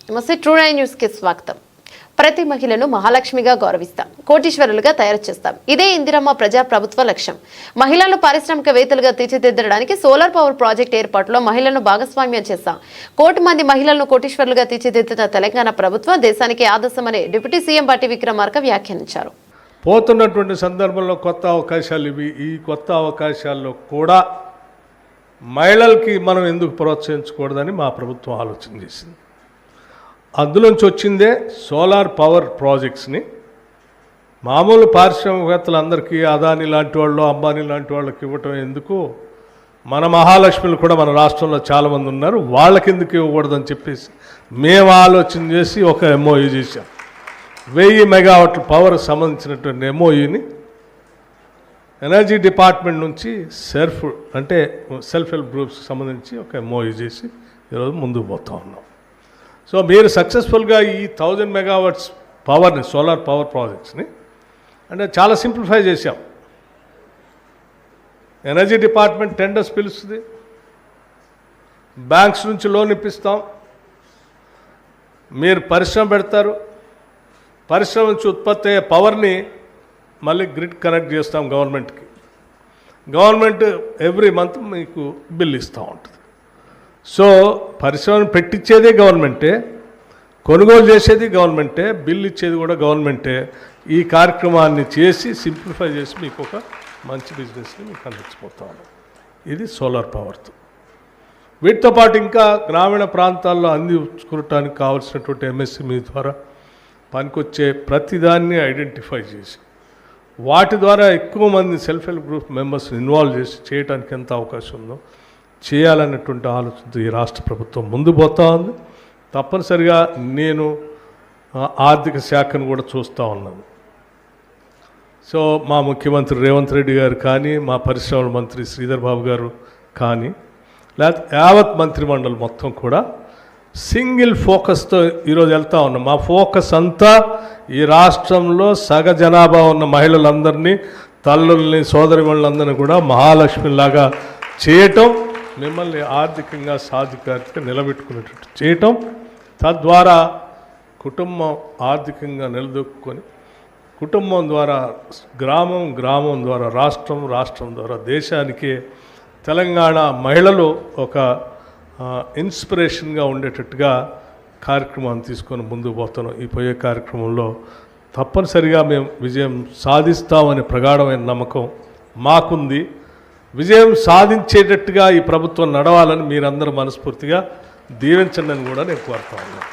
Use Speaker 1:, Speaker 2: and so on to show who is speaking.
Speaker 1: నమస్తే, true 9 news కి స్వాగతం. ప్రతి మహిళను మహాలక్ష్మిగా గౌరవిస్తాం, కోటీశ్వరులుగా తయారు చేస్తాం. ఇదే ఇందిరమ్మ ప్రజా ప్రభుత్వ లక్ష్యం. మహిళలను పారిశ్రామికవేత్తలుగా తీర్చిదిద్దడానికి సోలార్ పవర్ ప్రాజెక్ట్ ఏర్పాటులో మహిళలను భాగస్వామ్యం చేస్తాం. 1 కోటి మంది మహిళలను కోటీశ్వరులుగా తీర్చిదిద్దిన తెలంగాణ ప్రభుత్వం దేశానికి ఆదర్శమని డిప్యూటీ సీఎం బట్టి విక్రమార్క వ్యాఖ్యానించారు.
Speaker 2: పోతున్నటువంటి సందర్భంలో కొత్త అవకాశాలు ఇవి. ఈ కొత్త అవకాశాల్లో కూడా మహిళలకి మనం ఎందుకు ప్రోత్సహించకూడదని మా ప్రభుత్వం ఆలోచన చేసింది. అందులోంచి వచ్చిందే సోలార్ పవర్ ప్రాజెక్ట్స్ని మామూలు పారిశ్రామికవేత్తలందరికీ అదాని లాంటి వాళ్ళు, అంబానీ లాంటి వాళ్ళకి ఇవ్వటం ఎందుకు, మన మహాలక్ష్మిలు కూడా మన రాష్ట్రంలో చాలామంది ఉన్నారు, వాళ్ళకి ఎందుకు ఇవ్వకూడదని చెప్పేసి మేము ఆలోచన చేసి ఒక ఎంఓయూ చేశాం. 1000 మెగావాట్ల పవర్ సంబంధించినటువంటి ఎంఓయూని ఎనర్జీ డిపార్ట్మెంట్ నుంచి సెల్ఫ్ హెల్ప్ గ్రూప్స్కి సంబంధించి ఒక ఎంఓయూ చేసి ఈరోజు ముందుకు పోతూ ఉన్నాం. సో మీరు సక్సెస్ఫుల్గా ఈ 1000 మెగావాట్స్ పవర్ని, సోలార్ పవర్ ప్రాజెక్ట్స్ని అంటే చాలా సింప్లిఫై చేశాం. ఎనర్జీ డిపార్ట్మెంట్ టెండర్స్ పిలుస్తుంది, బ్యాంక్స్ నుంచి లోన్ ఇప్పిస్తాం, మీరు పరిశ్రమ పెడతారు, పరిశ్రమ నుంచి ఉత్పత్తి అయ్యే పవర్ని మళ్ళీ గ్రిడ్ కనెక్ట్ చేస్తాం గవర్నమెంట్కి. గవర్నమెంట్ ఎవ్రీ మంత్ మీకు బిల్ ఇస్తూ ఉంటుంది. సో పరిశ్రమను పెట్టించేదే గవర్నమెంటే, కొనుగోలు చేసేది గవర్నమెంటే, బిల్ ఇచ్చేది కూడా గవర్నమెంటే. ఈ కార్యక్రమాన్ని చేసి సింప్లిఫై చేసి మీకు ఒక మంచి బిజినెస్ని మీకు అందించిపోతాను. ఇది సోలార్ పవర్తో. వీటితో పాటు ఇంకా గ్రామీణ ప్రాంతాల్లో అందించుకోవటానికి కావాల్సినటువంటి ఎంఎస్ఎంఈ ద్వారా పనికొచ్చే ప్రతిదాన్ని ఐడెంటిఫై చేసి వాటి ద్వారా ఎక్కువ మంది సెల్ఫ్ హెల్ప్ గ్రూప్ మెంబర్స్ని ఇన్వాల్వ్ చేసి చేయడానికి ఎంత అవకాశం ఉందో చేయాలన్నటువంటి ఆలోచనతో ఈ రాష్ట్ర ప్రభుత్వం ముందు పోతా ఉంది. తప్పనిసరిగా నేను ఆర్థిక శాఖను కూడా చూస్తూ ఉన్నాను. సో మా ముఖ్యమంత్రి రేవంత్ రెడ్డి గారు కానీ, మా పరిశ్రమల మంత్రి శ్రీధర్ బాబు గారు కానీ, లేకపోతే యావత్ మంత్రిమండలి మొత్తం కూడా సింగిల్ ఫోకస్తో ఈరోజు వెళ్తూ ఉన్నాం. మా ఫోకస్ అంతా ఈ రాష్ట్రంలో సగ జనాభా ఉన్న మహిళలందరినీ, తల్లుల్ని, సోదరిమణులందరినీ కూడా మహాలక్ష్మిలాగా చేయటం, మిమ్మల్ని ఆర్థికంగా సాధికారిగా నిలబెట్టుకునేటట్టు చేయటం, తద్వారా కుటుంబం ఆర్థికంగా నిలదొక్కుని కుటుంబం ద్వారా గ్రామం, గ్రామం ద్వారా రాష్ట్రం, రాష్ట్రం ద్వారా దేశానికి తెలంగాణ మహిళలు ఒక ఇన్స్పిరేషన్గా ఉండేటట్టుగా కార్యక్రమాన్ని తీసుకొని ముందుకు పోతున్నాం. ఈ పోయే కార్యక్రమంలో తప్పనిసరిగా మేము విజయం సాధిస్తామనే ప్రగాఢమైన నమ్మకం మాకుంది. విజయం సాధించేటట్టుగా ఈ ప్రభుత్వం నడవాలని మీరందరూ మనస్ఫూర్తిగా దీవించండి అని కూడా నేను కోరుతా ఉన్నాను.